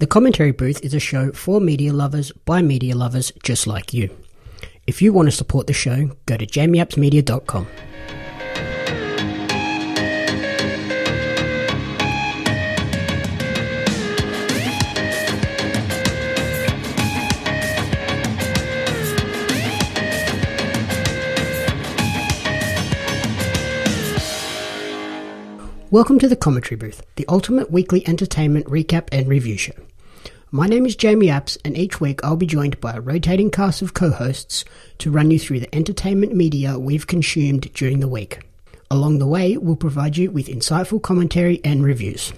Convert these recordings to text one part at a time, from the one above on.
The Commentary Booth is a show for media lovers by media lovers just like you. If you want to support the show, go to jamiapsmedia.com. Welcome to the Commentary Booth, the ultimate weekly entertainment recap and review show. My name is Jamie Apps, and each week I'll be joined by a rotating cast of co-hosts to run you through the entertainment media we've consumed during the week. Along the way, we'll provide you with insightful commentary and reviews.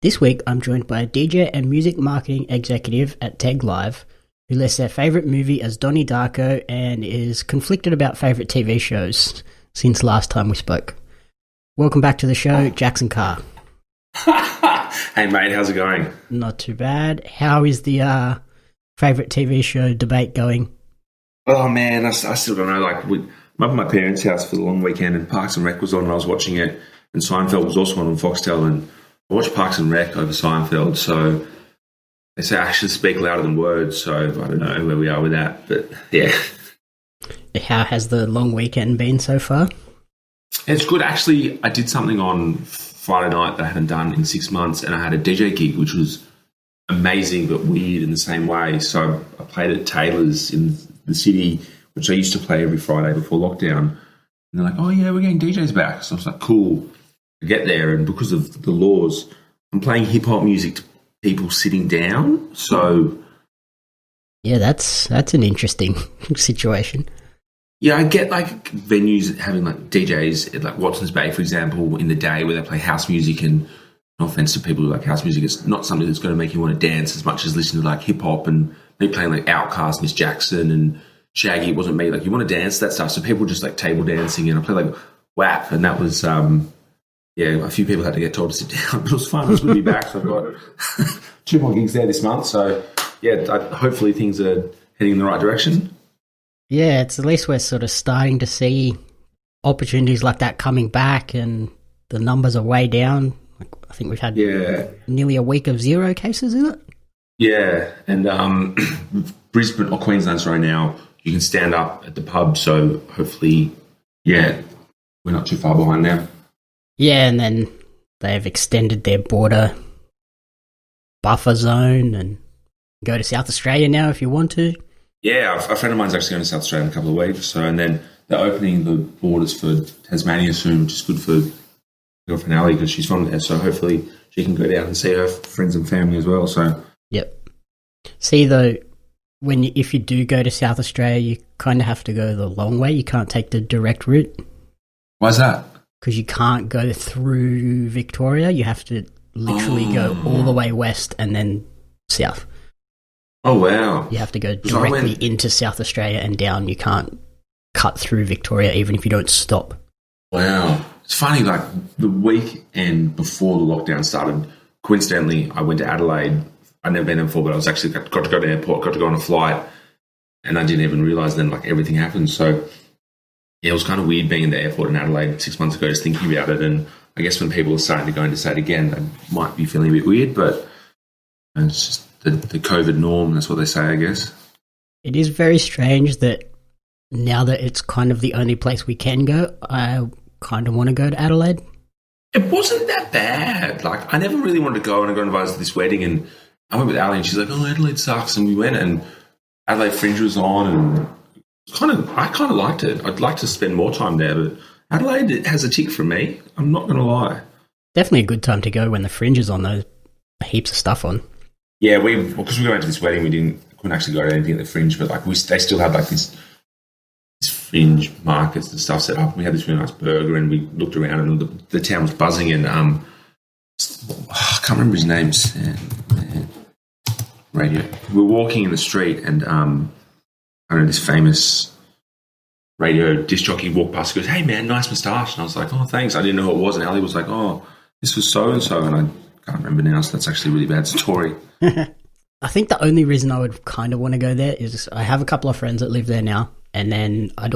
This week, I'm joined by a DJ and music marketing executive at Teg Live, who lists their favourite movie as Donnie Darko and is conflicted about favourite TV shows since last time we spoke. Welcome back to the show, Jaxon Carr. Hey mate, how's it going? Not too bad. How is the favourite TV show debate going? Oh man, I still don't know. Like, I'm up at my parents' house for the long weekend, and Parks and Rec was on, and I was watching it, and Seinfeld was also on Foxtel, and I watched Parks and Rec over Seinfeld. So they say actions speak louder than words. So I don't know where we are with that, but yeah. How has the long weekend been so far? It's good. Actually, I did something on Friday night that I hadn't done in 6 months, and I had a DJ gig, which was amazing but weird in the same way. So I played at Taylor's in the city, which I used to play every Friday before lockdown. And they're like, oh yeah, we're getting DJs back. So I was like, cool. I get there, and because of the laws, I'm playing hip-hop music to people sitting down. So yeah, that's an interesting situation. Yeah, I get like venues having like DJs at like Watson's Bay, for example, in the day where they play house music, and no offense to people who like house music, it's not something that's going to make you want to dance as much as listening to like hip hop and me playing like Outkast, Miss Jackson and Shaggy. It wasn't me. Like, you want to dance, that stuff. So people just like table dancing, and I played like WAP, and that was, a few people had to get told to sit down, but it was fun. It was good to be back. So I've got 2 more gigs there this month. So yeah, hopefully things are heading in the right direction. Yeah, it's at least we're sort of starting to see opportunities like that coming back, and the numbers are way down. Like, I think we've had nearly a week of 0 cases, is it? Yeah, and Brisbane or Queensland, right now, you can stand up at the pub, so hopefully, we're not too far behind now. Yeah, and then they've extended their border buffer zone and go to South Australia now if you want to. Yeah, a friend of mine's actually going to South Australia in a couple of weeks. So, and then they're opening the borders for Tasmania soon, which is good for girlfriend Ali because she's from there. So hopefully she can go down and see her friends and family as well. So yep. See though, if you do go to South Australia, you kind of have to go the long way. You can't take the direct route. Why's that? Because you can't go through Victoria. You have to literally go all the way west and then south. Oh, wow. You have to go directly into South Australia and down. You can't cut through Victoria even if you don't stop. Wow. It's funny, like the weekend before the lockdown started, coincidentally, I went to Adelaide. I'd never been there before, but I was actually got to go to the airport, got to go on a flight, and I didn't even realise then like everything happened. So yeah, it was kind of weird being in the airport in Adelaide 6 months ago, just thinking about it. And I guess when people are starting to go into state again, they might be feeling a bit weird, but it's just the COVID norm, that's what they say, I guess. It is very strange that now that it's kind of the only place we can go, I kind of want to go to Adelaide. It wasn't that bad. Like, I never really wanted to go, and I got invited to this wedding, and I went with Ali, and she's like, oh, Adelaide sucks, and we went, and Adelaide Fringe was on, and I kind of liked it. I'd like to spend more time there, but Adelaide has a tick for me. I'm not going to lie. Definitely a good time to go when the Fringe is on, though. Heaps of stuff on. Yeah, because we went to this wedding, couldn't actually go to anything at the Fringe, but like they still had like this Fringe markets and stuff set up. We had this really nice burger, and we looked around, and the town was buzzing. And I can't remember his name. Radio. We were walking in the street, and I don't know, this famous radio disc jockey walked past. He goes, "Hey man, nice moustache." And I was like, "Oh, thanks." I didn't know who it was, and Ali was like, "Oh, this was so and so," and I can't remember now, so that's actually a really bad story. I think the only reason I would kind of want to go there is I have a couple of friends that live there now, and then I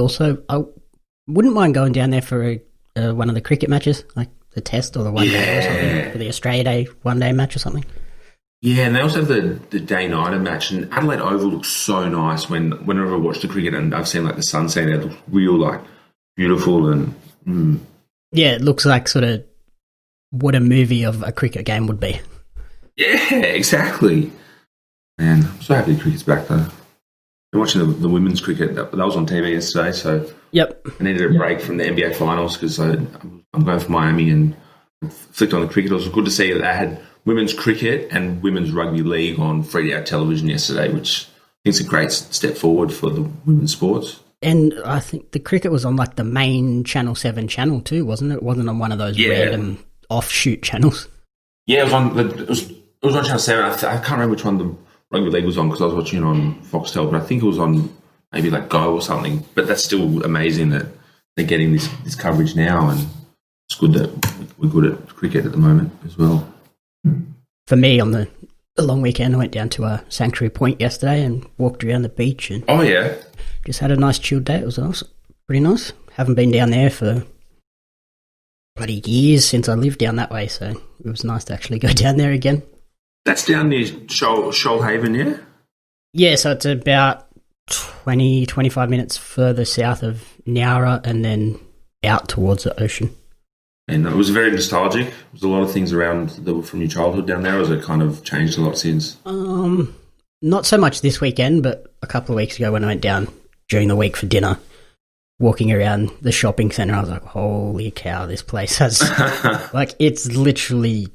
wouldn't mind going down there for one of the cricket matches, like the Test or the One Day or something, for the Australia Day One Day match or something. Yeah, and they also have the day nighter match, and Adelaide Oval looks so nice whenever I watch the cricket, and I've seen like the sunset, it looks real like beautiful and Yeah, it looks like sort of what a movie of a cricket game would be. yeah, exactly. Man, I'm so happy the cricket's back though. Been watching the women's cricket that was on TV yesterday, so Yep. I needed a break from the NBA finals because I'm going for Miami and flicked on the cricket. It was good to see that they had women's cricket and women's rugby league on free-to-air television yesterday, which I think is a great step forward for the women's sports. And I think the cricket was on like the main Channel 7 channel too, wasn't it? It wasn't on one of those random offshoot channels. Yeah, it was on Channel 7. I can't remember which one the rugby league was on because I was watching it on Foxtel, but I think it was on maybe like Go or something. But that's still amazing that they're getting this coverage now, and it's good that we're good at cricket at the moment as well. For me, on the long weekend, I went down to Sanctuary Point yesterday and walked around the beach and Oh, yeah. just had a nice chilled day. It was nice, pretty nice. Haven't been down there for bloody years since I lived down that way, so it was nice to actually go down there again. That's down near Shoalhaven, yeah? Yeah, so it's about 20, 25 minutes further south of Nowra and then out towards the ocean. And it was very nostalgic. There was a lot of things around that were from your childhood down there, or has it kind of changed a lot since? Not so much this weekend, but a couple of weeks ago when I went down during the week for dinner, walking around the shopping centre, I was like, holy cow, this place has... like, it's literally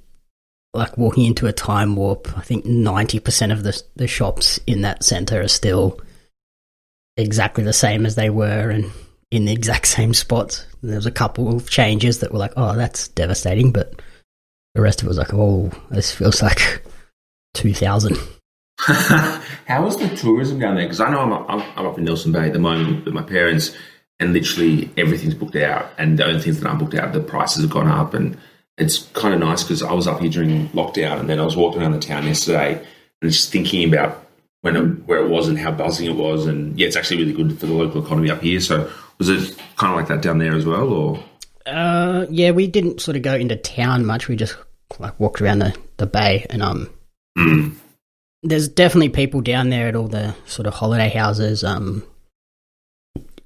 like walking into a time warp. I think 90% of the shops in that centre are still exactly the same as they were and in the exact same spots. There was a couple of changes that were like, oh, that's devastating, but the rest of it was like, oh, this feels like 2000. How is the tourism down there? Because I know I'm up in Nelson Bay at the moment with my parents, and literally everything's booked out, and the only things that aren't booked out, the prices have gone up, and it's kind of nice because I was up here during lockdown, and then I was walking around the town yesterday and just thinking about where it was and how buzzing it was, and yeah, it's actually really good for the local economy up here. So was it kind of like that down there as well, or? Yeah, we didn't sort of go into town much. We just like walked around the bay, and there's definitely people down there at all the sort of holiday houses.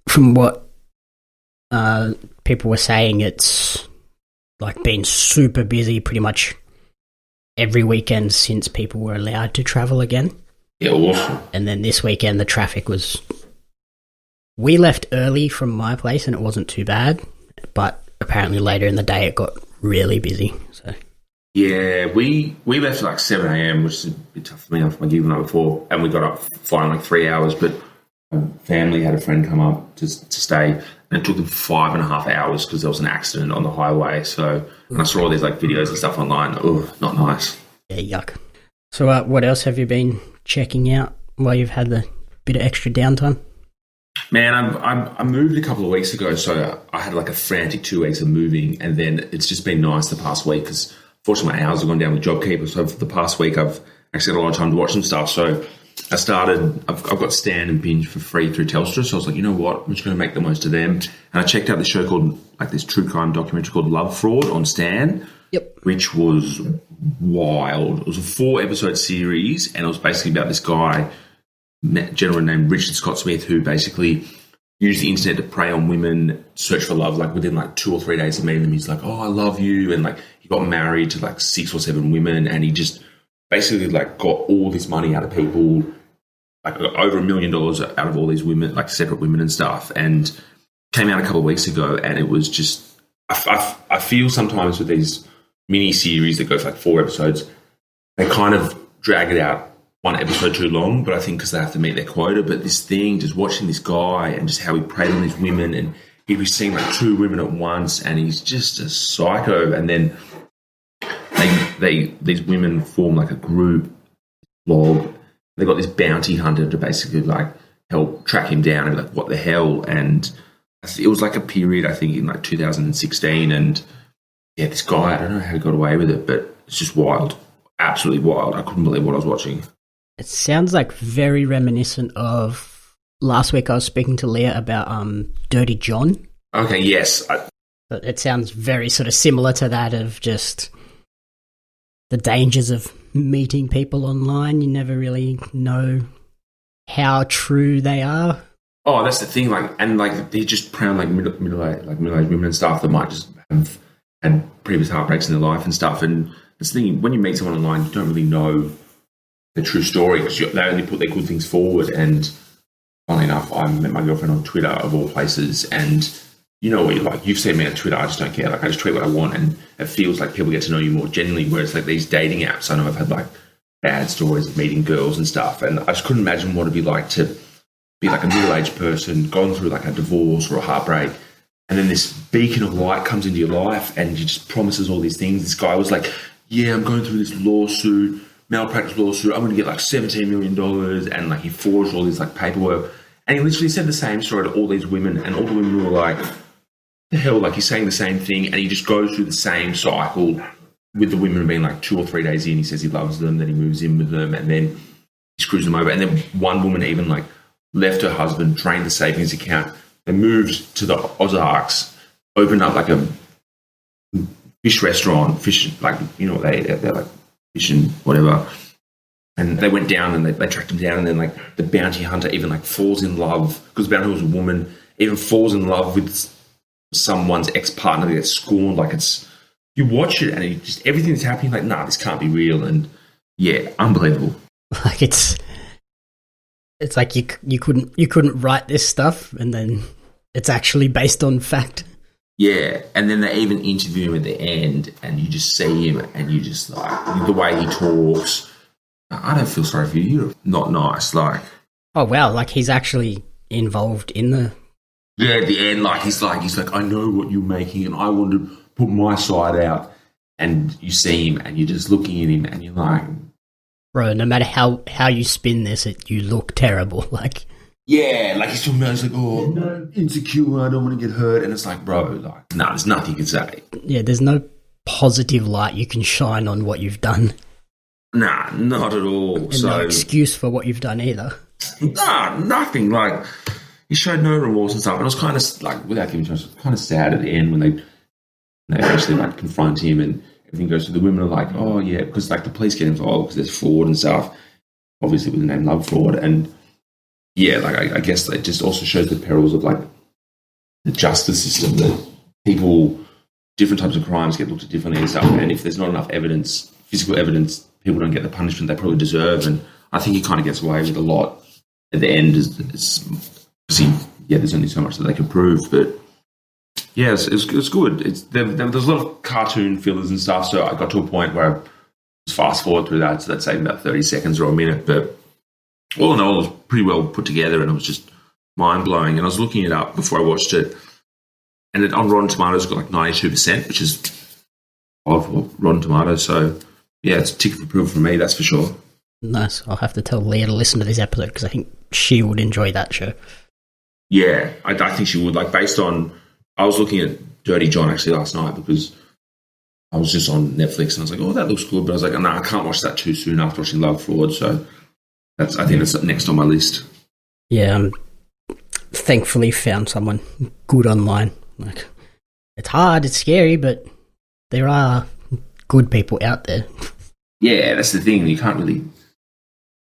From what people were saying, it's like been super busy pretty much every weekend since people were allowed to travel again. Yeah, awesome. And then this weekend the traffic was... We left early from my place and it wasn't too bad, but apparently later in the day it got really busy. So yeah, we left at like 7 a.m, which is a bit tough for me after my gig the night before, and we got up flying like 3 hours, but my family had a friend come up to stay, and it took them 5.5 hours because there was an accident on the highway. So when I saw all these like videos and stuff online, oh, not nice. Yeah, yuck. So what else have you been checking out while you've had the bit of extra downtime? Man, I moved a couple of weeks ago, so I had like a frantic 2 weeks of moving, and then it's just been nice the past week because fortunately my hours have gone down with JobKeeper, so for the past week I've actually had a lot of time to watch some stuff. So I've got Stan and Binge for free through Telstra, so I was like, you know what, I'm just going to make the most of them. And I checked out this show called, like this true crime documentary called Love Fraud on Stan, which was wild. It was a 4-episode series, and it was basically about this guy, gentleman named Richard Scott Smith, who basically used the internet to prey on women, search for love. Like within like 2 or 3 days of meeting them, he's like, oh, I love you. And like he got married to like 6 or 7 women, and he just basically like got all this money out of people, like over $1 million out of all these women, like separate women and stuff. And came out a couple of weeks ago, and it was just, I feel sometimes with these mini series that go for like 4 episodes, they kind of drag it out 1 episode too long, but I think because they have to meet their quota. But this thing, just watching this guy and just how he preyed on these women, and he'd be seeing like 2 women at once, and he's just a psycho. And then these women form like a group blog. They got this bounty hunter to basically like help track him down and be like, what the hell? And it was like a period, I think, in like 2016, and yeah, this guy, I don't know how he got away with it, but it's just wild, absolutely wild. I couldn't believe what I was watching. It sounds like very reminiscent of last week I was speaking to Leah about Dirty John. Okay, yes. It sounds very sort of similar to that, of just the dangers of meeting people online. You never really know how true they are. Oh, that's the thing. They just preying on middle-aged women and stuff that might just have had previous heartbreaks in their life and stuff. And that's the thing. When you meet someone online, you don't really know the true story because they only put their good things forward. And funnily enough, I met my girlfriend on Twitter of all places, and you know what you're like. You've seen me on Twitter. I just don't care. Like, I just tweet what I want, and it feels like people get to know you more genuinely. Whereas like these dating apps, I know I've had like bad stories of meeting girls and stuff, and I just couldn't imagine what it'd be like to be like a middle-aged person, gone through like a divorce or a heartbreak, and then this beacon of light comes into your life, and you just promises all these things. This guy was like, "Yeah, I'm going through this lawsuit, malpractice lawsuit. I'm going to get like $17 million," and like he forged all this like paperwork, and he literally said the same story to all these women, and all the women were like, "The hell?" Like, he's saying the same thing, and he just goes through the same cycle with the women being like 2 or 3 days in. He says he loves them, then he moves in with them, and then he screws them over. And then one woman even like left her husband, drained the savings account. They moved to the Ozarks, opened up like a fish restaurant, like, you know, they're like fishing, whatever. And they went down and they tracked him down, and then like the bounty hunter even like falls in love, because the bounty hunter was a woman, even falls in love with someone's ex-partner that gets scorned. Like, it's, you watch it and it just, everything that's happening, like, nah, this can't be real. And yeah, unbelievable. Like, it's like you couldn't write this stuff, and then it's actually based on fact. Yeah, and then they even interview him at the end, and you just see him, and you just like the way he talks. I don't feel sorry for you. You're not nice. Like, oh wow, like he's actually involved in the. Yeah, at the end, he's like, I know what you're making, and I want to put my side out. And you see him, and you're just looking at him, and you're like, bro, no matter how you spin this, you look terrible. Like, yeah, like he's talking about, he's like, oh, no, insecure, I don't want to get hurt. And it's like, bro, like, nah, there's nothing you can say. Yeah, there's no positive light you can shine on what you've done. Nah, not at all. And no excuse for what you've done either. Nah, nothing. Like, he showed no remorse and stuff. And I was kind of, like, without giving too much, kind of sad at the end when they actually, like, confront him and everything goes through. The women are like, oh, yeah, because, like, the police get involved because there's fraud and stuff, obviously with the name Love Fraud. And, yeah, like, I guess that just also shows the perils of, like, the justice system, that people, different types of crimes get looked at differently and stuff. And if there's not enough evidence, physical evidence, people don't get the punishment they probably deserve. And I think he kind of gets away with a lot at the end. There's only so much that they can prove. But, yeah, it's good. There's a lot of cartoon fillers and stuff, so I got to a point where I just fast forward through that, so let's say about 30 seconds or a minute. But all in all, it was pretty well put together, and it was just mind-blowing. And I was looking it up before I watched it, and on Rotten Tomatoes, it's got like 92%, which is of Rotten Tomatoes. So, yeah, it's a ticket for approval for me, that's for sure. Nice. I'll have to tell Leah to listen to this episode, because I think she would enjoy that show. Yeah, I think she would. Like, based on, I was looking at Dirty John actually last night, because I was just on Netflix and I was like, oh, that looks good. But I was like, no, I can't watch that too soon after watching Love Fraud. So I think that's next on my list. Yeah, thankfully found someone good online. Like, it's hard, it's scary, but there are good people out there. Yeah, that's the thing. You can't really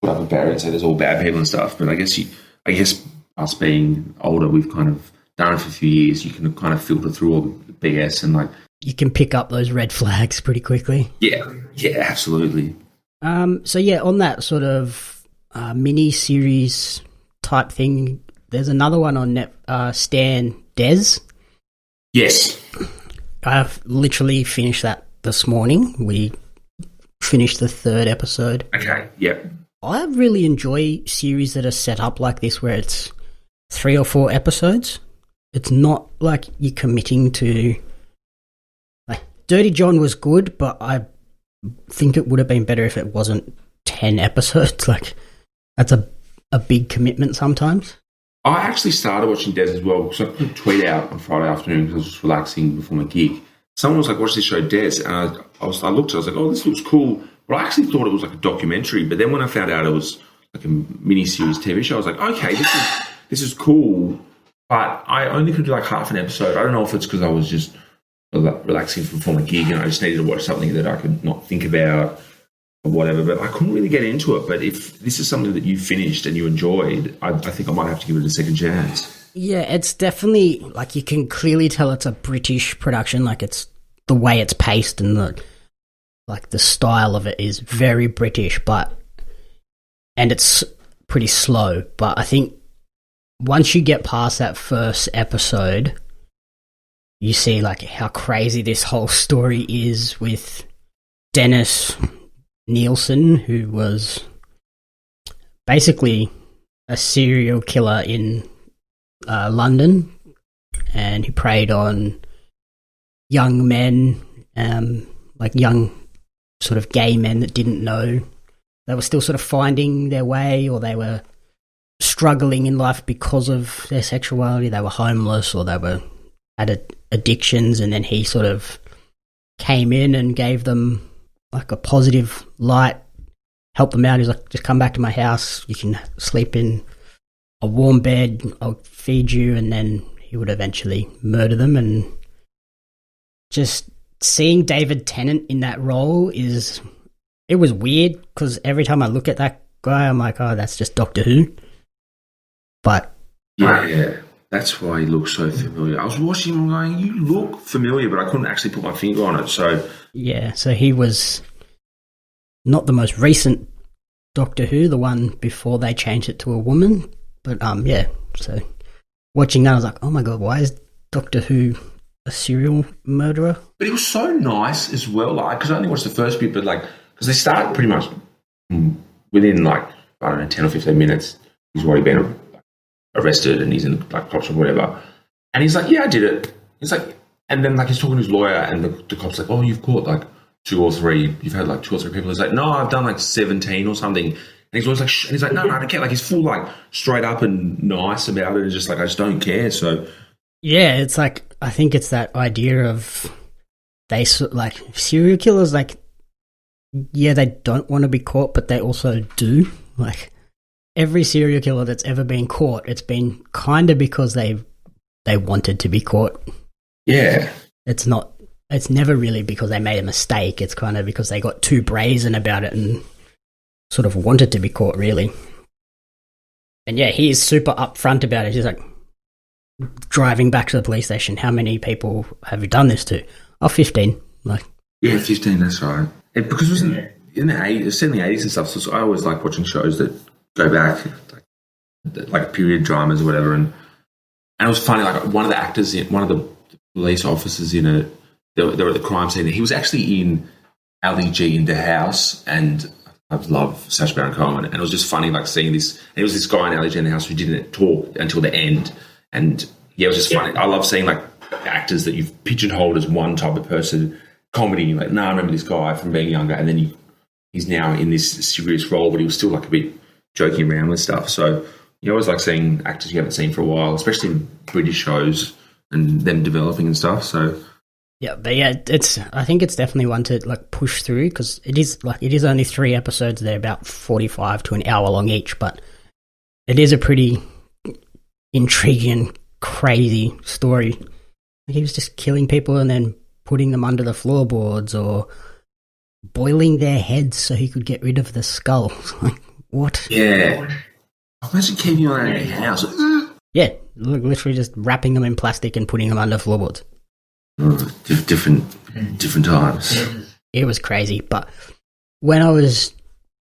put up a barrier and say there's all bad people and stuff. But I guess us being older, we've kind of done it for a few years. You can kind of filter through all the BS and like, you can pick up those red flags pretty quickly. Yeah, absolutely. So yeah, on that sort of mini series type thing, there's another one on Stan Des. Yes, I've literally finished that this morning. We finished the 3rd episode. Okay, yep. I really enjoy series that are set up like this, where it's 3 or 4 episodes. It's not like you're committing to. Like, Dirty John was good, but I think it would have been better if it wasn't 10 episodes. Like, that's a big commitment sometimes. I actually started watching Des as well, because I put a tweet out on Friday afternoon because I was just relaxing before my gig. Someone was like, watch this show, Des, and I looked at it, I was like, oh, this looks cool. But I actually thought it was like a documentary, but then when I found out it was like a mini-series TV show, I was like, okay, this is cool, but I only could do like half an episode. I don't know if it's because I was just relaxing before my gig and I just needed to watch something that I could not think about, or whatever, but I couldn't really get into it. But if this is something that you finished and you enjoyed, I think I might have to give it a second chance. Yeah, it's definitely, like, you can clearly tell it's a British production. Like, it's the way it's paced and the style of it is very British, and it's pretty slow. But I think once you get past that first episode, you see like how crazy this whole story is with Dennis Nielsen, who was basically a serial killer in London, and he preyed on young men, like young sort of gay men that didn't know. They were still sort of finding their way, or they were struggling in life because of their sexuality. They were homeless, or they had addictions, and then he sort of came in and gave them like a positive light, helped them out. He's like, just come back to my house, you can sleep in a warm bed, I'll feed you, and then he would eventually murder them. And just seeing David Tennant in that role it was weird, because every time I look at that guy, I'm like, oh, that's just Doctor Who. But yeah, that's why he looks so familiar. I was watching him going, you look familiar, but I couldn't actually put my finger on it. So yeah, so he was not the most recent Doctor Who, the one before they changed it to a woman. But yeah, so watching that, I was like, oh my god, why is Doctor Who a serial murderer? But he was so nice as well, like, because I only watched the first bit, but like, because they start pretty much within like, I don't know, 10 or 15 minutes, he's already been arrested and he's in like cops or whatever. And he's like, yeah, I did it. He's like, and then like he's talking to his lawyer, and the cop's like, oh, you've caught like you've had like 2 or 3 people. He's like, no, I've done like 17 or something. And he's always like, and he's like, no, I don't care. Like, he's full like straight up and nice about it, and just like, I just don't care. So yeah, it's like, I think it's that idea of like serial killers, like, yeah, they don't want to be caught, but they also do. Like, every serial killer that's ever been caught, it's been kind of because they wanted to be caught. Yeah. It's never really because they made a mistake. It's kind of because they got too brazen about it and sort of wanted to be caught, really. And yeah, he is super upfront about it. He's like, driving back to the police station, how many people have you done this to? Oh, 15. Like, yeah, 15, that's right. Because it was in the 80s, it's in the 80s and stuff, so I always like watching shows that go back, like period dramas or whatever. And it was funny, like one of the actors, one of the police officers in it, they were at the crime scene. He was actually in Ali G in The House, and I love Sacha Baron Cohen. And it was just funny, like seeing this. And it was this guy in Ali G in The House who didn't talk until the end. And yeah, it was just funny. I love seeing like actors that you've pigeonholed as one type of person. Comedy, like, I remember this guy from being younger, and then he's now in this serious role, but he was still like a bit joking around with stuff. So you always like seeing actors you haven't seen for a while, especially in British shows and them developing and stuff. So yeah, but yeah, I think it's definitely one to like push through, because it is only 3 episodes. They're about 45 to an hour long each, but it is a pretty intriguing, crazy story. He was just killing people and then putting them under the floorboards, or boiling their heads so he could get rid of the skull. Like, what? Yeah. Imagine keeping on that in your house. Yeah, literally just wrapping them in plastic and putting them under floorboards. Different times. It was crazy. But when I was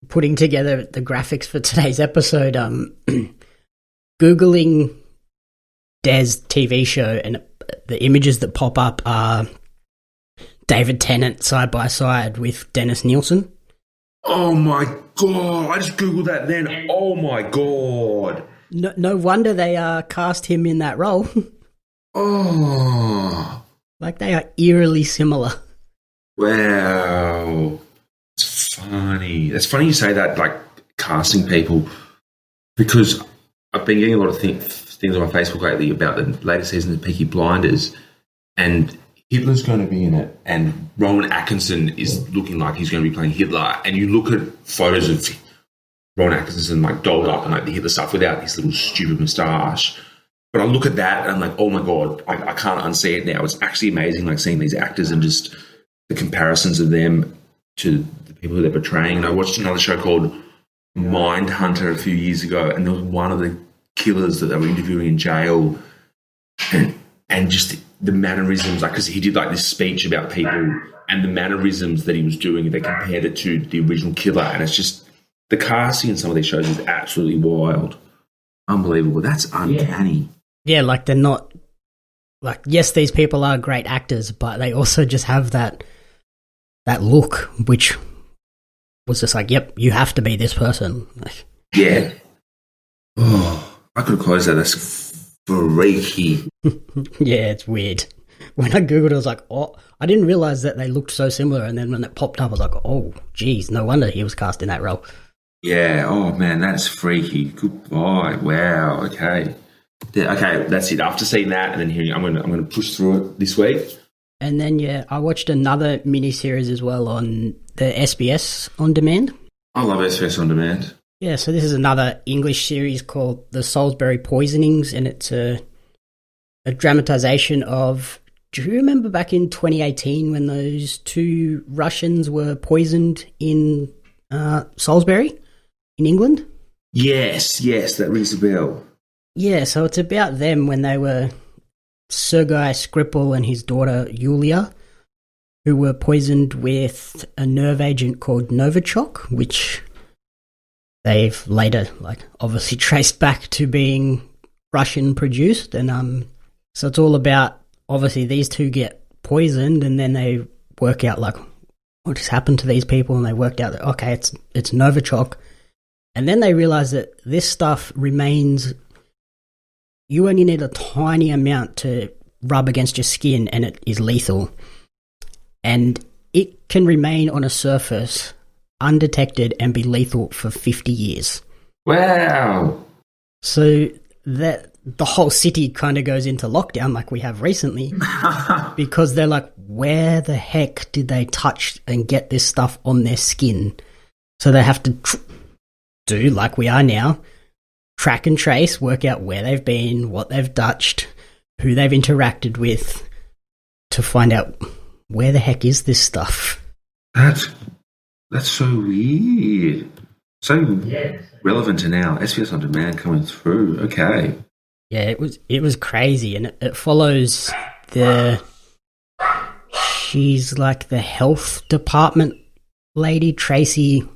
putting together the graphics for today's episode, Googling Des TV show, and the images that pop up are David Tennant side by side with Dennis Nielsen. Oh my god! I just googled that then. Oh my god! No wonder they cast him in that role. Oh, like, they are eerily similar. Wow, it's funny. It's funny you say that, like casting people, because I've been getting a lot of things on my Facebook lately about the latest season of Peaky Blinders, and Hitler's going to be in it, and Rowan Atkinson is looking like he's going to be playing Hitler. And you look at photos of Rowan Atkinson like dolled up and like the Hitler stuff without his little stupid moustache. But I look at that and I'm like, oh my god, I can't unsee it now. It's actually amazing, like seeing these actors and just the comparisons of them to the people who they're portraying. And I watched another show called Mindhunter a few years ago, and there was one of the killers that they were interviewing in jail, and just the mannerisms, like, because he did like this speech about people, and the mannerisms that he was doing, they compared it to the original killer, and it's just the casting in some of these shows is absolutely wild, unbelievable. That's uncanny. Yeah, like they're not like, yes, these people are great actors, but they also just have that look, which was just like, yep, you have to be this person. Like, yeah. Oh, I could have closed that. That's freaky. Yeah, it's weird. When I googled it, I was like, oh, I didn't realize that they looked so similar. And then when it popped up, I was like, oh, geez, no wonder he was cast in that role. Yeah. Oh man, that's freaky. Goodbye. Wow. Okay. Yeah, okay, that's it. After seeing that and then hearing, I'm gonna push through it this week. And then yeah, I watched another miniseries as well on the SBS On Demand. I love SBS On Demand. Yeah, so this is another English series called The Salisbury Poisonings, and it's a dramatization of. Do you remember back in 2018 when those two Russians were poisoned in Salisbury, in England? Yes, that rings a bell. Yeah, so it's about them when they were Sergei Skripal and his daughter Yulia, who were poisoned with a nerve agent called Novichok, which they've later, like, obviously traced back to being Russian produced. And so it's all about, obviously, these two get poisoned, and then they work out, like, what has happened to these people, and they worked out that, okay, it's Novichok. And then they realize that this stuff remains. You only need a tiny amount to rub against your skin and it is lethal. And it can remain on a surface undetected and be lethal for 50 years. Wow. So that the whole city kind of goes into lockdown like we have recently because they're like, where the heck did they touch and get this stuff on their skin? So they have to do like we are now. Track and trace, work out where they've been, what they've touched, who they've interacted with, to find out where the heck is this stuff. That's so weird. So relevant to now. SBS On Demand coming through. Okay. Yeah, it was crazy, and it follows she's like the health department lady, Tracy.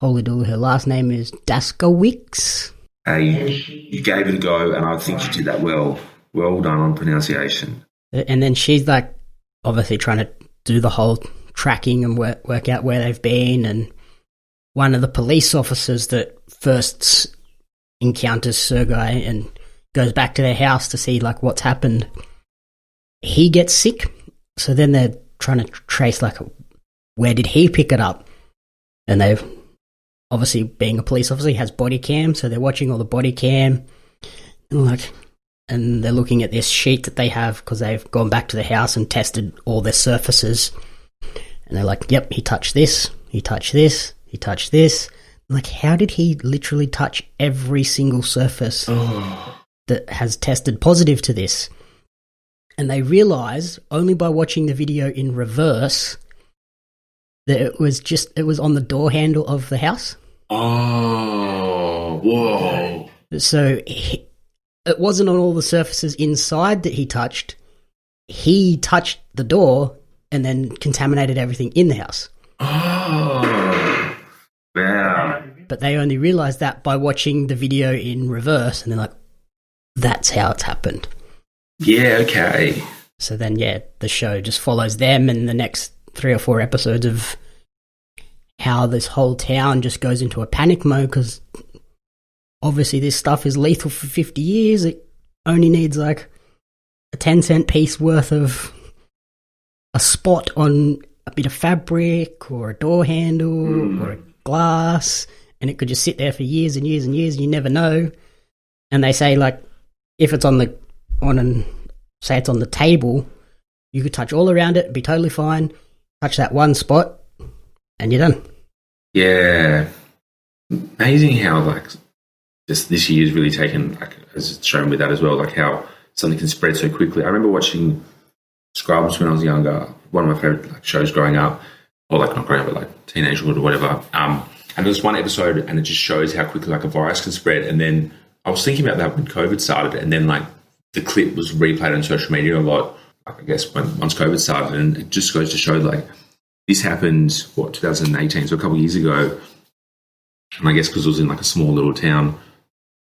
Her last name is Daskowicz. Hey, you gave it a go, and I think you did that well. Well done on pronunciation. And then she's like, obviously trying to do the whole tracking and work out where they've been. And one of the police officers that first encounters Sergei and goes back to their house to see like what's happened, he gets sick. So then they're trying to trace like where did he pick it up, and they've. Obviously, being a police officer, he has body cam, so they're watching all the body cam, and they're looking at this sheet that they have because they've gone back to the house and tested all their surfaces, and they're like, "Yep, he touched this, he touched this, he touched this." I'm like, how did he literally touch every single surface that has tested positive to this? And they realise only by watching the video in reverse. That it was on the door handle of the house. Oh, whoa. So it wasn't on all the surfaces inside that he touched. He touched the door and then contaminated everything in the house. Oh, wow. But they only realised that by watching the video in reverse, and they're like, that's how it's happened. Yeah, okay. So then, yeah, the show just follows them and the next 3 or 4 episodes of how this whole town just goes into a panic mode because obviously this stuff is lethal for 50 years. It only needs like a 10-cent piece worth of a spot on a bit of fabric or a door handle or a glass, and it could just sit there for years and years and years, and you never know. And they say like if it's say it's on the table, you could touch all around it and be totally fine. Touch that one spot, and you're done. Yeah. Amazing how, like, just this year's really taken, like, as it's shown with that as well, like how something can spread so quickly. I remember watching Scrubs when I was younger, one of my favourite like, shows growing up, or like not grown up, but like teenagehood or whatever. And there's one episode, and it just shows how quickly like a virus can spread. And then I was thinking about that when COVID started, and then like the clip was replayed on social media a lot. Like, I guess once COVID started, and it just goes to show like this happened 2018, so a couple of years ago. And I guess because it was in like a small little town,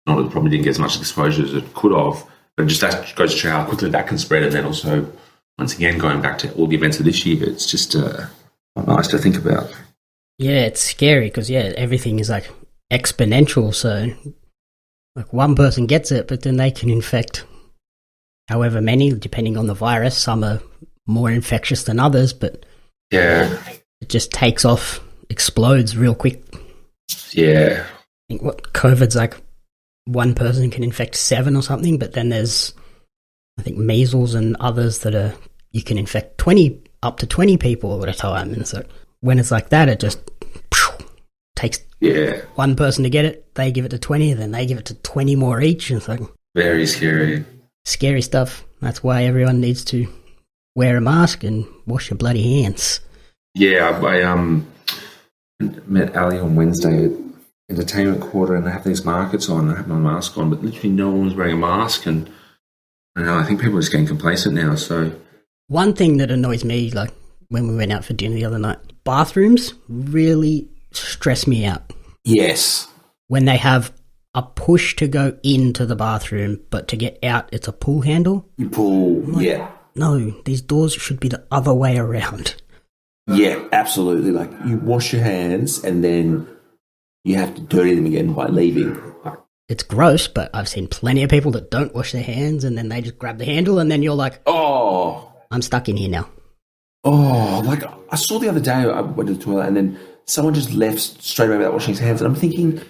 it probably didn't get as much exposure as it could have. But just that goes to show how quickly that can spread. And then also, once again, going back to all the events of this year, it's just nice to think about. Yeah, it's scary because, everything is like exponential. So, like one person gets it, but then they can infect however many, depending on the virus. Some are more infectious than others, but it just takes off, explodes real quick. Yeah. I think COVID's like one person can infect 7 or something, but then there's, I think, measles and others that you can infect up to 20 people at a time. And so when it's like that, it just takes one person to get it, they give it to 20, then they give it to 20 more each. And it's like very scary. Scary stuff. That's why everyone needs to wear a mask and wash your bloody hands. Yeah, I met Ali on Wednesday at Entertainment Quarter, and they have these markets on. I have my mask on, but literally no one was wearing a mask, and I think people are just getting complacent now. So one thing that annoys me, like when we went out for dinner the other night, bathrooms really stress me out. Yes. When they have a push to go into the bathroom, but to get out, it's a pull handle. You pull, No, these doors should be the other way around. Yeah, absolutely. Like, you wash your hands and then you have to dirty them again by leaving. It's gross, but I've seen plenty of people that don't wash their hands and then they just grab the handle and then you're like, oh, I'm stuck in here now. Oh, like I saw the other day, I went to the toilet and then someone just left straight away without washing his hands. And I'm thinking,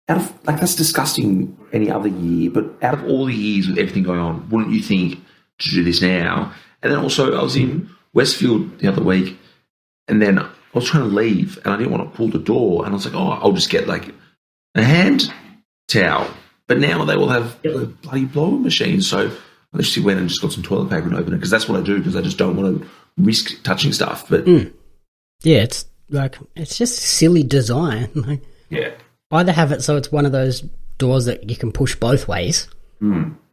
that's disgusting any other year, but out of all the years with everything going on, wouldn't you think to do this now? And then also I was in Westfield the other week and then I was trying to leave and I didn't want to pull the door and I was like, I'll just get like a hand towel. But now they will have a bloody blower machine. So I actually went and just got some toilet paper and opened it because that's what I do because I just don't want to risk touching stuff. But yeah, it's just silly design. Like, yeah. Either have it so it's one of those doors that you can push both ways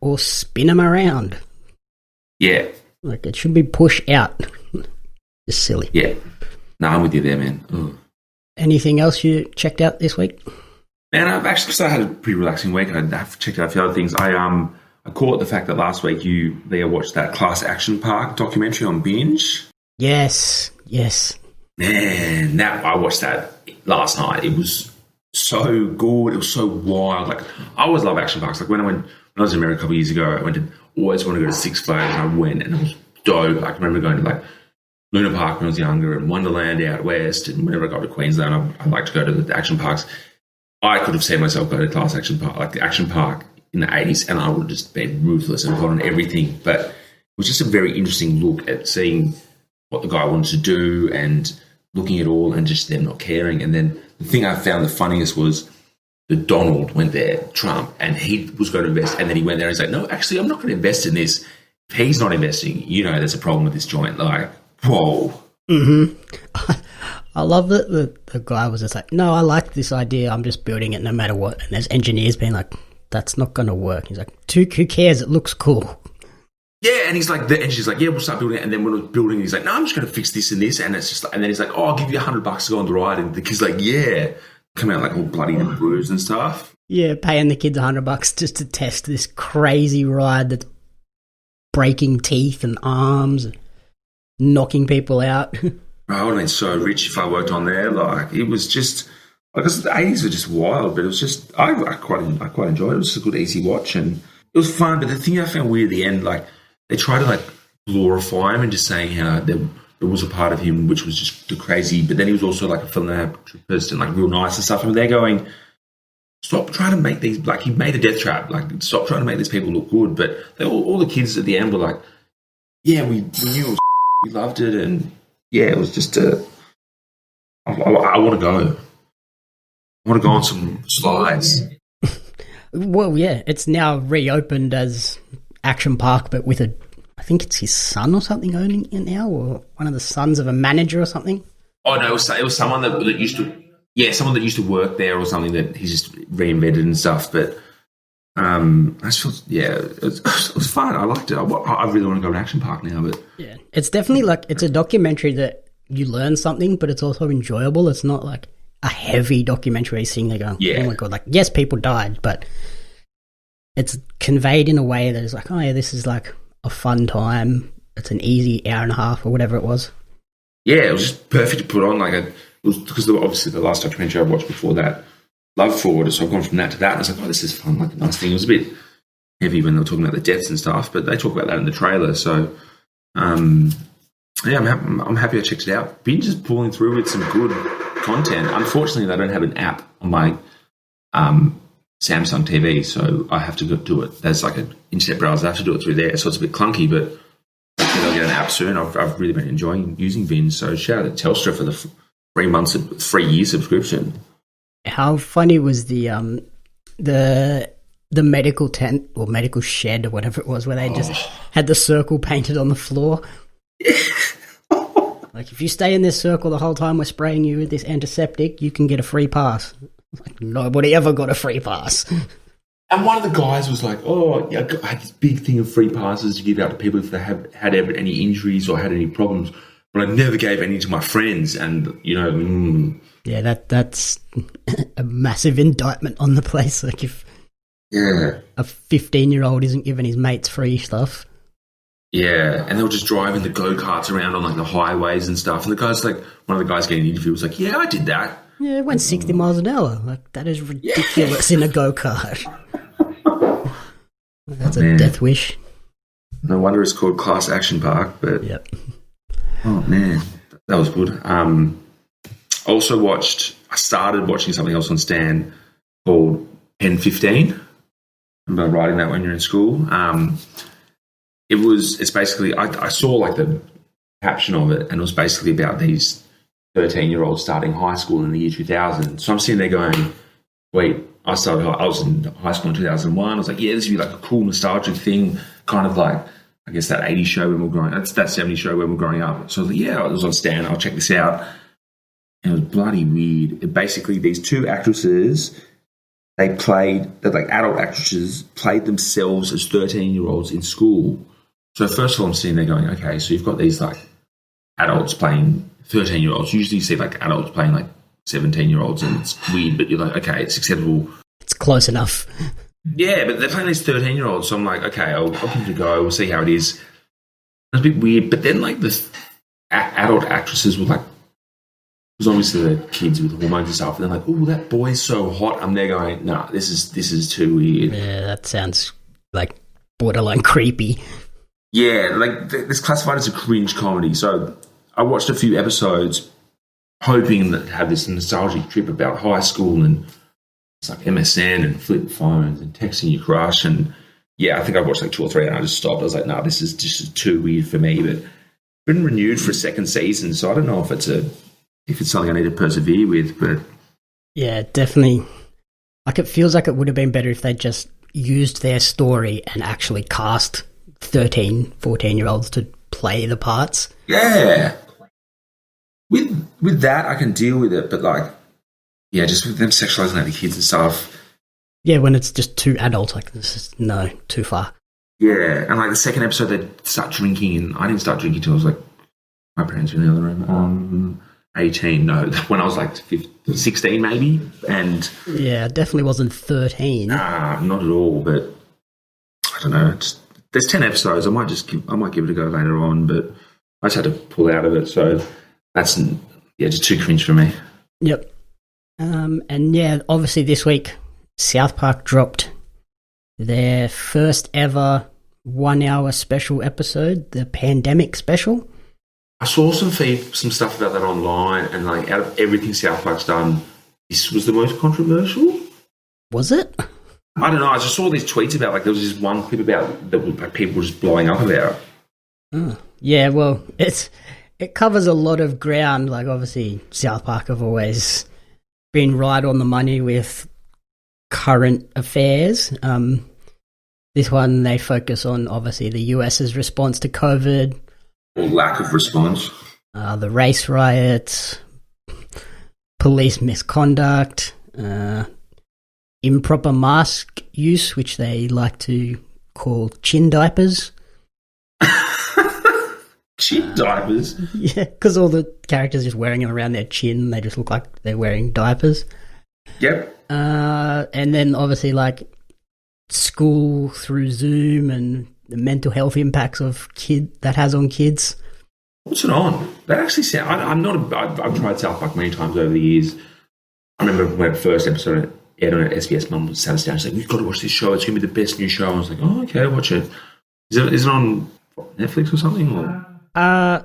or spin them around. Yeah. Like it should be push out. Just silly. Yeah. No, I'm with you there, man. Ugh. Anything else you checked out this week? Man, I've actually, because I had a pretty relaxing week, I've checked out a few other things. I caught the fact that last week you watched that Class Action Park documentary on Binge. Yes. Man, I watched that last night. It was so good. It was so wild. Like, I always love action parks. Like when I was in America a couple of years ago, I always wanted to go to Six Flags, and I went, and it was dope. I can remember going to like Luna Park when I was younger, and Wonderland out west, and whenever I got to Queensland, I'd like to go to the action parks. I could have seen myself go to Class Action Park, like the action park in the 80s, and I would have just been ruthless and gone on everything. But it was just a very interesting look at seeing what the guy wanted to do and looking at all and just them not caring. And then the thing I found the funniest was that Donald went there, Trump, and he was going to invest. And then he went there and he's like, no, actually, I'm not going to invest in this. If he's not investing, there's a problem with this joint. Like, whoa. Mm-hmm. I love that the guy was just like, no, I like this idea. I'm just building it no matter what. And there's engineers being like, that's not going to work. He's like, who cares? It looks cool. Yeah, and he's like, and she's like, yeah, we'll start building it. And then when we're building, he's like, no, I'm just going to fix this and this. And it's just like, and then he's like, I'll give you $100 to go on the ride. And the kid's like, yeah, come out like all bloody and bruised and stuff. Yeah, paying the kids $100 just to test this crazy ride that's breaking teeth and arms and knocking people out. I would have been so rich if I worked on there. Like, it was just, because the 80s were just wild, but it was just, I quite enjoyed it. It was just a good, easy watch, and it was fun. But the thing I found weird at the end, like, they tried to, like, glorify him and just saying how there was a part of him which was just crazy, but then he was also, like, a philanthropist and, like, real nice and stuff. And they're going, stop trying to make these, like, he made a death trap. Like, stop trying to make these people look good. But all the kids at the end were like, yeah, we knew it was we loved it, and yeah, it was just I want to go. I want to go on some slides. Well, yeah, it's now reopened as Action Park, but with I think it's his son or something owning it now, or one of the sons of a manager or something. Oh no, it was someone that used to, someone that used to work there or something that he's just reinvented and stuff. But I just felt, it was fun. I liked it. I really want to go to Action Park now. But yeah, it's definitely like it's a documentary that you learn something, but it's also enjoyable. It's not like a heavy documentary where you're sitting there going, oh my God, like, yes, people died, but it's conveyed in a way that is like, oh yeah, this is like a fun time. It's an easy hour and a half or whatever it was. Yeah, it was just perfect to put on. Like, it was because obviously the last documentary I watched before that, Love Forward, so I've gone from that to that, and I was like, oh, this is fun, like a nice thing. It was a bit heavy when they were talking about the deaths and stuff, but they talk about that in the trailer. So, I'm happy I checked it out. Been just pulling through with some good content. Unfortunately, they don't have an app on my Samsung TV, so I have to go do it. There's like an internet browser. I have to do it through there, so it's a bit clunky, but hopefully I'll get an app soon. I've really been enjoying using Binge, so shout out to Telstra for the 3 year subscription. How funny was the medical tent or medical shed or whatever it was, where they just had the circle painted on the floor? Like, if you stay in this circle the whole time we're spraying you with this antiseptic, you can get a free pass. Like, nobody ever got a free pass. And one of the guys was like, oh, yeah, I had this big thing of free passes to give out to people if they had ever any injuries or had any problems, but I never gave any to my friends. And, Yeah, that's a massive indictment on the place. Like, if a 15-year-old isn't giving his mates free stuff. Yeah, and they were just driving the go-karts around on, like, the highways and stuff. And the guy's like, one of the guys getting interviewed was like, yeah, I did that. Yeah, it went 60 miles an hour. Like, that is ridiculous in a go-kart. That's a death wish. No wonder it's called Class Action Park, but... Yep. Oh, man, that was good. I started watching something else on Stan called Pen 15. Remember writing that when you're in school? It's basically, I saw like the caption of it, and it was basically about these 13-year-olds starting high school in the year 2000. So I'm sitting there going, wait, I was in high school in 2001. I was like, yeah, this would be like a cool nostalgic thing, kind of like, I guess that 80s show when we were growing up. That's that 70s show when we were growing up. So I was like, yeah, it was on Stan. I'll check this out. And it was bloody weird. Basically, these two actresses, they're like adult actresses, played themselves as 13-year-olds in school. So first of all, I'm sitting there going, okay, so you've got these like adults playing 13-year-olds. Usually you see like adults playing like 17-year-olds, and it's weird, but you're like, okay, it's acceptable. It's close enough. Yeah, but they're playing these 13-year-olds, so I'm like, okay, I'll give it a go. We'll see how it is. It was a bit weird, but then like the adult actresses were like, it was obviously the kids with hormones and stuff, and they're like, oh, that boy's so hot. I'm there going, no, this is too weird. Yeah, that sounds like borderline creepy. Yeah, like it's classified as a cringe comedy. So I watched a few episodes hoping that to have this nostalgic trip about high school, and it's like MSN and flip phones and texting your crush. And yeah, I think I watched like 2 or 3 and I just stopped. I was like, no, this is just too weird for me. But been renewed for a second season, so I don't know if it's something I need to persevere with. But yeah, definitely. Like, it feels like it would have been better if they just used their story and actually cast 13, 14-year-olds to play the parts. Yeah. With that, I can deal with it, but like, yeah, just with them sexualizing other kids and stuff. Yeah, when it's just two adults, like, this is, no, too far. Yeah, and like the second episode, they start drinking, and I didn't start drinking until I was like, my parents were in the other room. 18, no, when I was like 15, 16 maybe, and... Yeah, it definitely wasn't 13. Nah, not at all, but I don't know, there's 10 episodes, I might give it a go later on, but I just had to pull out of it, so that's, yeah, just too cringe for me. Yep. And yeah, obviously this week, South Park dropped their first ever 1 hour special episode, the pandemic special. I saw some stuff about that online, and like out of everything South Park's done, this was the most controversial. Was it? I don't know. I just saw these tweets about, like, there was this one clip about that like people were just blowing up about. Yeah, well, it covers a lot of ground. Like, obviously, South Park have always been right on the money with current affairs. This one, they focus on, obviously, the US's response to COVID. Or lack of response. The race riots, police misconduct, improper mask use, which they like to call chin diapers. Chin diapers? Yeah, because all the characters just wearing them around their chin. They just look like they're wearing diapers. Yep. And then obviously like school through Zoom and the mental health impacts of that has on kids. What's it on? That actually sounds... I've tried South Park many times over the years. I remember when the first episode aired on SBS, Mum sat us down and said, "We've got to watch this show. It's going to be the best new show." I was like, "Oh, okay, watch it." Is it on Netflix or something? Or?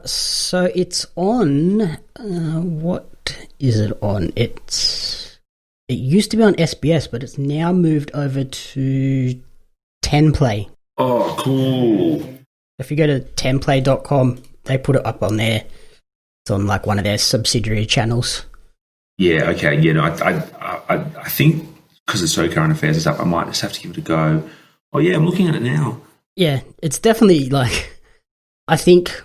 So it's on... what is it on? It used to be on SBS, but it's now moved over to 10play. Oh, cool. If you go to 10play.com, they put it up on there. It's on like one of their subsidiary channels. Yeah, okay. Yeah, no, I think because it's so current affairs and stuff, I might just have to give it a go. Oh, yeah, I'm looking at it now. Yeah, it's definitely like... I think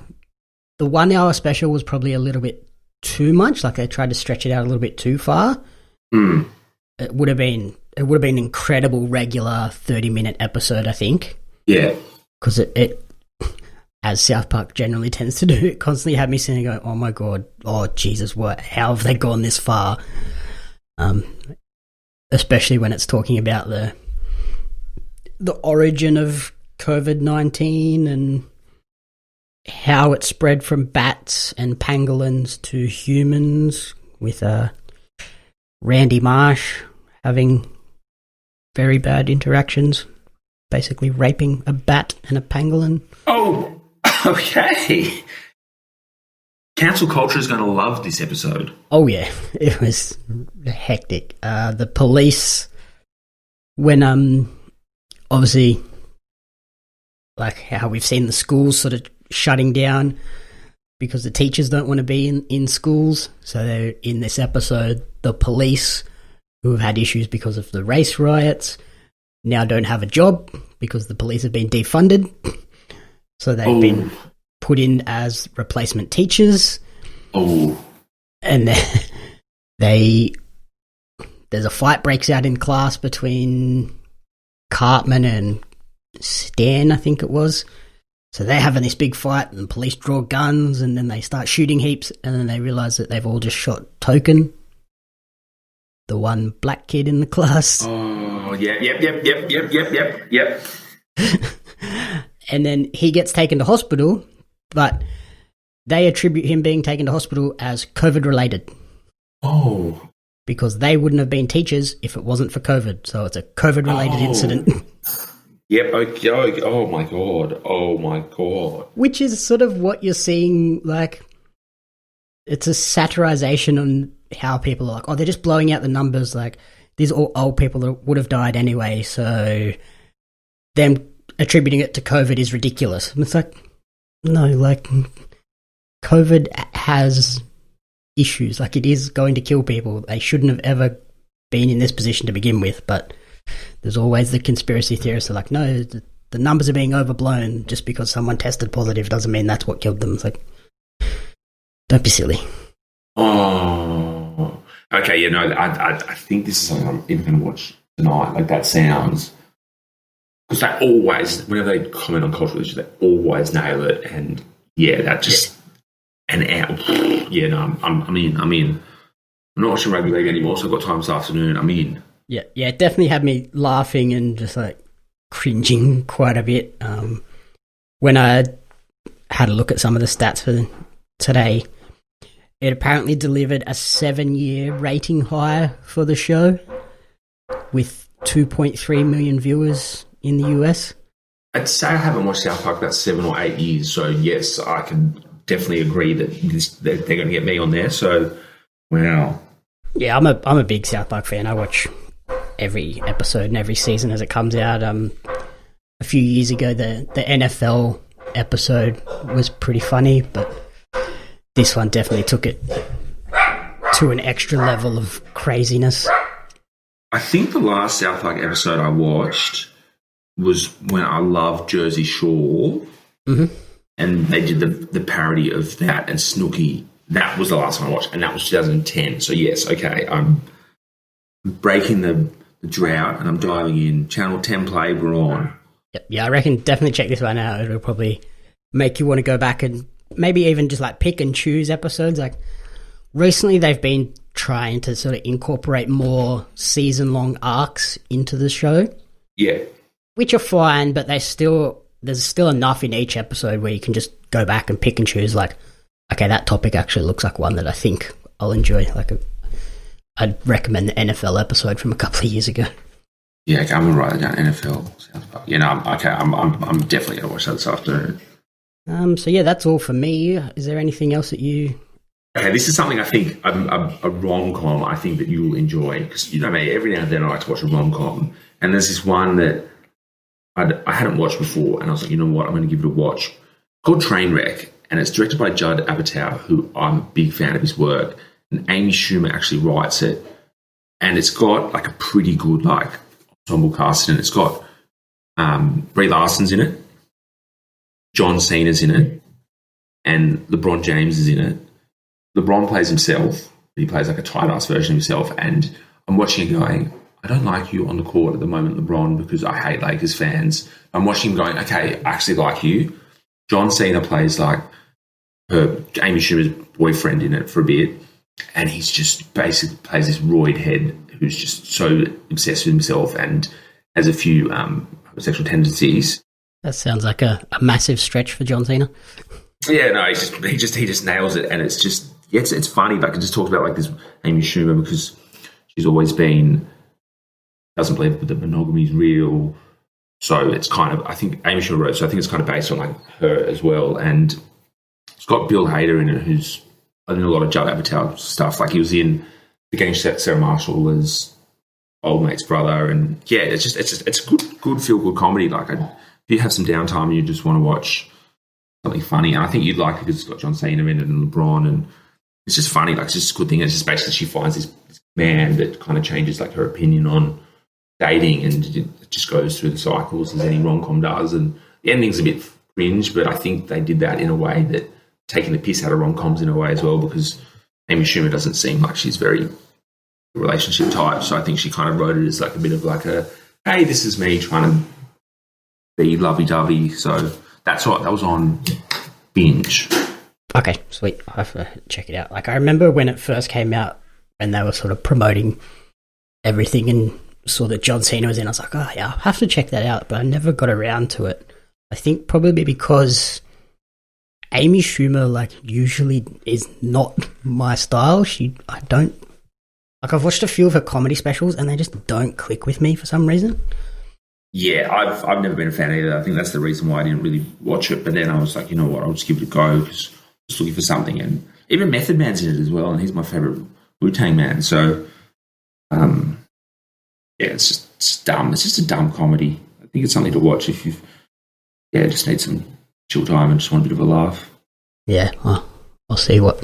the 1 hour special was probably a little bit too much. Like they tried to stretch it out a little bit too far. Mm. It would have been an incredible regular 30-minute episode, I think. Yeah. Because it, as South Park generally tends to do, it constantly had me sitting going, "Oh my God, oh Jesus, how have they gone this far?" Especially when it's talking about the origin of COVID-19 and how it spread from bats and pangolins to humans, with Randy Marsh having very bad interactions, basically raping a bat and a pangolin. Oh, okay. Cancel culture is going to love this episode. Oh, yeah. It was hectic. The police, when obviously, like how we've seen the schools sort of shutting down because the teachers don't want to be in schools. So they're in this episode, the police, who have had issues because of the race riots, now don't have a job because the police have been defunded. So they've been put in as replacement teachers. Oh. And there's a fight breaks out in class between Cartman and Stan, I think it was. So they're having this big fight and the police draw guns and then they start shooting heaps and then they realise that they've all just shot Token, the one black kid in the class. Oh, yeah, yep. And then he gets taken to hospital, but they attribute him being taken to hospital as COVID-related. Oh. Because they wouldn't have been teachers if it wasn't for COVID. So it's a COVID-related incident. Yep. Okay. Oh, my God. Which is sort of what you're seeing, like, it's a satirization on how people are like, oh, they're just blowing out the numbers. Like, these are all old people that would have died anyway, so them attributing it to COVID is ridiculous. And it's like, no, like, COVID has issues. Like, it is going to kill people. They shouldn't have ever been in this position to begin with, but there's always the conspiracy theorists are like, no, the numbers are being overblown. Just because someone tested positive doesn't mean that's what killed them. It's like, don't be silly. Oh. Okay, yeah, no, I think this is something I'm even going to watch tonight. Like, that sounds... Because they always, whenever they comment on cultural issues, they always nail it. And, yeah, that just... An hour. Yeah, no, I'm in. I'm not watching rugby league anymore, so I've got time this afternoon. I'm in. Yeah, it definitely had me laughing and just, like, cringing quite a bit. When I had a look at some of the stats for today, it apparently delivered a 7-year rating high for the show with 2.3 million viewers in the US. I'd say I haven't watched South Park about 7 or 8 years, so yes, I can definitely agree that they're going to get me on there. So, wow. Yeah, I'm a big South Park fan. I watch every episode and every season as it comes out. A few years ago, the NFL episode was pretty funny, but this one definitely took it to an extra level of craziness. I think the last South Park episode I watched was when I loved Jersey Shore, and they did the parody of that and Snooki that was the last one I watched, and that was 2010. So yes, okay, I'm breaking the drought and I'm diving in. Channel 10 Play, we're on. Yep. Yeah, I reckon definitely check this one out. It'll probably make you want to go back and maybe even just like pick and choose episodes. Like recently they've been trying to sort of incorporate more season-long arcs into the show. Yeah. Which are fine, but there's still enough in each episode where you can just go back and pick and choose, like, okay, that topic actually looks like one that I think I'll enjoy. Like, I'd recommend the NFL episode from a couple of years ago. Yeah, okay, I'm going to write it down, NFL. You know, I'm definitely going to watch that this afternoon. So, yeah, that's all for me. Is there anything else that you... Okay, this is something I think, a rom-com I think that you'll enjoy. Because, you know me, every now and then I like to watch a rom-com. And there's this one that I hadn't watched before, and I was like, you know what, I'm going to give it a watch. It's called Trainwreck, and it's directed by Judd Apatow, who I'm a big fan of his work. And Amy Schumer actually writes it. And it's got like a pretty good like ensemble cast in it. It's got Brie Larson's in it, John Cena's in it, and LeBron James is in it. LeBron plays himself. He plays like a tight-ass version of himself. And I'm watching it going, I don't like you on the court at the moment, LeBron, because I hate Lakers fans. I'm watching him going, okay, I actually like you. John Cena plays like Amy Schumer's boyfriend in it for a bit. And he's just basically plays this roid head who's just so obsessed with himself and has a few homosexual tendencies. That sounds like a massive stretch for John Cena. Yeah, no, he just nails it, and it's just it's funny. Like, it just talks about like this Amy Schumer because she's always been doesn't believe that monogamy is real. So it's kind of, I think Amy Schumer wrote, so I think it's kind of based on like her as well. And it's got Bill Hader in it, who's I know a lot of Judd Apatow stuff. Like, he was in Against Sarah Marshall as old mate's brother, and yeah, it's a good feel good comedy. Like, if you have some downtime and you just want to watch something funny, and I think you'd like it because it's got John Cena in it and LeBron, and it's just funny. Like, it's just a good thing. It's just basically she finds this man that kind of changes like her opinion on dating, and it just goes through the cycles as any rom-com does. And the ending's a bit cringe, but I think they did that in a way that taking the piss out of rom-coms in a way as well, because Amy Schumer doesn't seem like she's very relationship type. So I think she kind of wrote it as like a bit of like a, hey, this is me trying to be lovey-dovey. So that was on Binge. Okay, sweet. I have to check it out. Like, I remember when it first came out, when they were sort of promoting everything and saw that John Cena was in, I was like, oh yeah, I'll have to check that out, but I never got around to it. I think probably because Amy Schumer, like, usually is not my style. I've watched a few of her comedy specials and they just don't click with me for some reason. Yeah, I've never been a fan either. I think that's the reason why I didn't really watch it. But then I was like, you know what, I'll just give it a go because I'm just looking for something. And even Method Man's in it as well, and he's my favourite Wu-Tang man. So, yeah, it's just dumb. It's just a dumb comedy. I think it's something to watch if you just need some chill time and just want a bit of a laugh. Yeah, I'll see what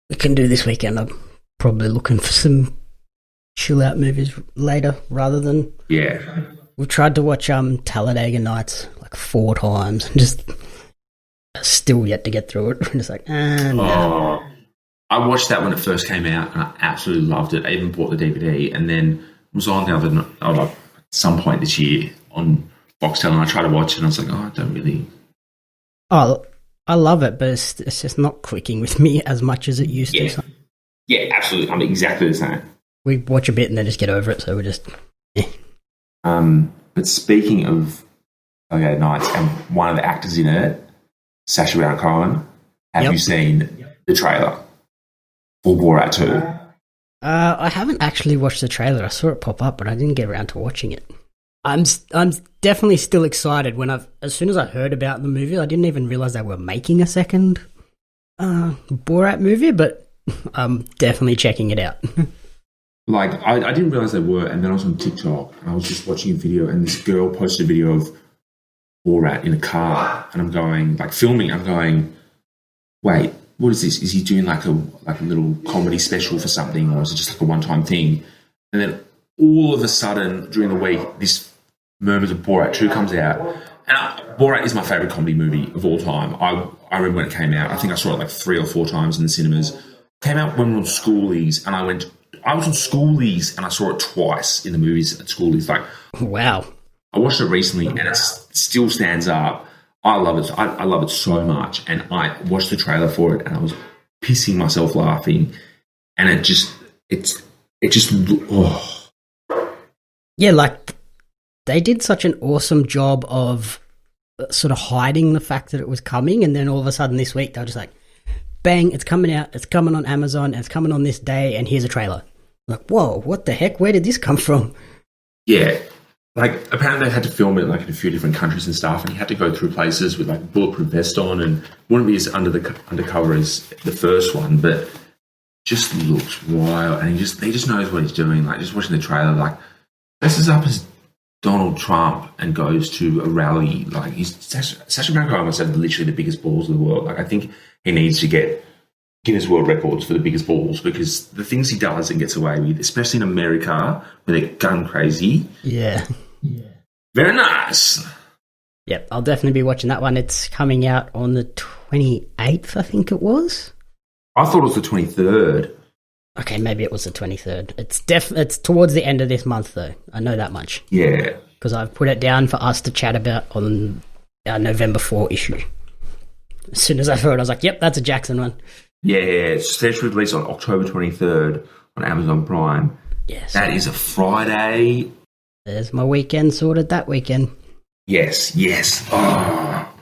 we can do this weekend. I'm probably looking for some chill-out movies later rather than... Yeah. We've tried to watch Talladega Nights like 4 times and just still yet to get through it. Just like, no. Oh, I watched that when it first came out and I absolutely loved it. I even bought the DVD, and then it was on the other night, like some point this year on Foxtel, and I tried to watch it and I was like, I don't really... Oh, I love it, but it's just not clicking with me as much as it used to. Yeah, absolutely. I'm exactly the same. We watch a bit and then just get over it, so we're just... But speaking of Talladega Nights, and one of the actors in it, Sacha Baron Cohen, have you seen the trailer for Borat 2? I haven't actually watched the trailer. I saw it pop up, but I didn't get around to watching it. I'm definitely still excited. As soon as I heard about the movie, I didn't even realize they were making a second Borat movie, but I'm definitely checking it out. Like, I didn't realize they were, and then I was on TikTok and I was just watching a video, and this girl posted a video of Borat in a car, and I'm going, like, filming. I'm going, wait, what is this? Is he doing like a little comedy special for something, or is it just like a one-time thing? And then all of a sudden during the week, this Murmurs of Borat 2 comes out, Borat is my favourite comedy movie of all time. I remember when it came out. I think I saw it like 3 or 4 times in the cinemas. Came out when we were on schoolies, and I was on schoolies, and I saw it twice in the movies at schoolies. Like, wow. I watched it recently, and it still stands up. I love it. I love it so much, and I watched the trailer for it, and I was pissing myself laughing, and it just oh. Yeah, like, they did such an awesome job of sort of hiding the fact that it was coming, and then all of a sudden this week they're just like, bang, it's coming out, it's coming on Amazon, and it's coming on this day, and here's a trailer. Like, whoa, what the heck? Where did this come from? Yeah. Like, apparently they had to film it like in a few different countries and stuff, and he had to go through places with like bulletproof vest on, and wouldn't be as undercover as the first one, but just looks wild, and he just knows what he's doing. Like, just watching the trailer, like, dresses up as Donald Trump and goes to a rally. Like, Sacha Baron Cohen must have literally the biggest balls in the world. Like, I think he needs to get Guinness World Records for the biggest balls, because the things he does and gets away with, especially in America where they're gun crazy. Yeah. Very nice. Yep, I'll definitely be watching that one. It's coming out on the 28th, I think it was. I thought it was the 23rd. Okay, maybe it was the 23rd. It's towards the end of this month, though. I know that much. Yeah. Because I've put it down for us to chat about on our November 4 issue. As soon as I saw it, I was like, yep, that's a Jaxon one. Yeah, it's scheduled release on October 23rd on Amazon Prime. Yes. That is a Friday. There's my weekend sorted that weekend. Yes. Oh,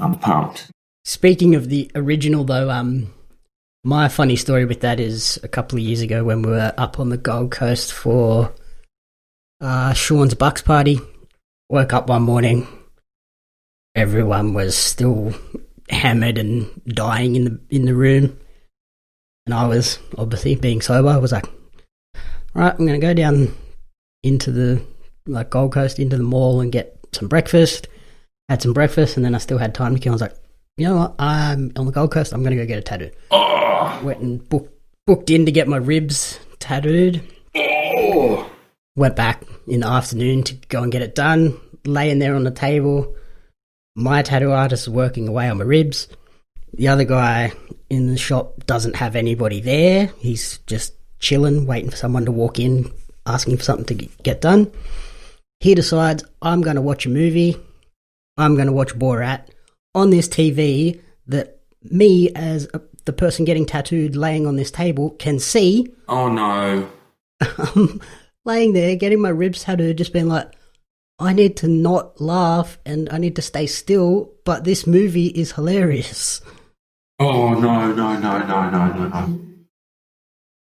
I'm pumped. Speaking of the original, though, my funny story with that is a couple of years ago when we were up on the Gold Coast for Sean's Bucks party. Woke up one morning, everyone was still hammered and dying in the room, and I was obviously being sober. I was like, right, I'm going to go down into the Gold Coast, into the mall and get some breakfast. Had some breakfast, and then I still had time to kill. I was like, you know what, I'm on the Gold Coast, I'm going to go get a tattoo. Oh. Went and booked in to get my ribs tattooed. Oh. Went back in the afternoon to go and get it done. Laying there on the table, my tattoo artist is working away on my ribs. The other guy in the shop doesn't have anybody there. He's just chilling, waiting for someone to walk in, asking for something to get done. He decides, I'm going to watch a movie. I'm going to watch Borat on this TV that me, as the person getting tattooed laying on this table, can see. Oh, no. I'm laying there, getting my ribs tattooed, just being like, I need to not laugh and I need to stay still, but this movie is hilarious. Oh, no.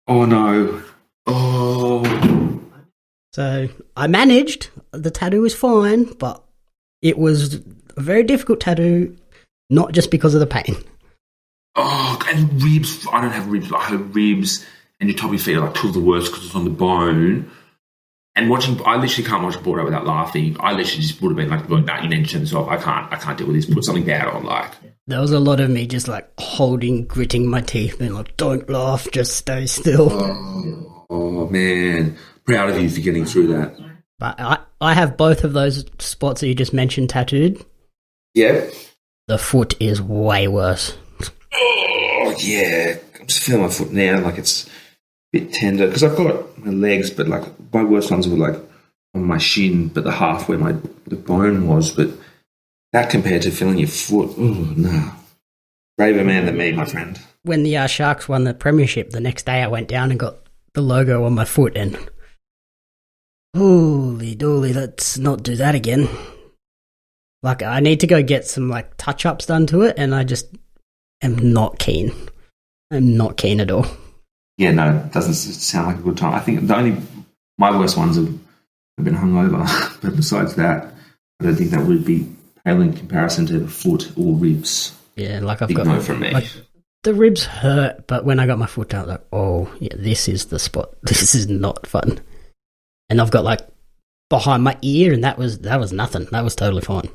Oh, no. Oh. So I managed. The tattoo was fine, but it was a very difficult tattoo, not just because of the pain. Oh, and ribs. I don't have ribs, but I have ribs, and your top of your feet are like two of the worst because it's on the bone. And I literally can't watch Borat without laughing. I literally just would have been like, nah, you need to turn this off. I can't deal with this. Put something bad on, like. There was a lot of me just like gritting my teeth, being like, don't laugh, just stay still. Oh man. Proud of you for getting through that. But I have both of those spots that you just mentioned tattooed. Yeah. The foot is way worse. Oh, yeah. I'm just feeling my foot now, like it's a bit tender. Because I've got my legs, but like my worst ones were like on my shin, but the half where the bone was. But that compared to feeling your foot, oh, no. Braver man than me, my friend. When the Sharks won the premiership, the next day I went down and got the logo on my foot, and holy dooly, let's not do that again. Like, I need to go get some like touch-ups done to it, and I just am not keen. I'm not keen at all. Yeah, no, it doesn't sound like a good time. I think my worst ones have been hungover, but besides that, I don't think that would be pale in comparison to the foot or ribs. Yeah, like I've Big got no from me. Like, the ribs hurt, but when I got my foot down, I was like, oh, yeah, this is the spot. This is not fun. And I've got like behind my ear, and that was nothing. That was totally fine.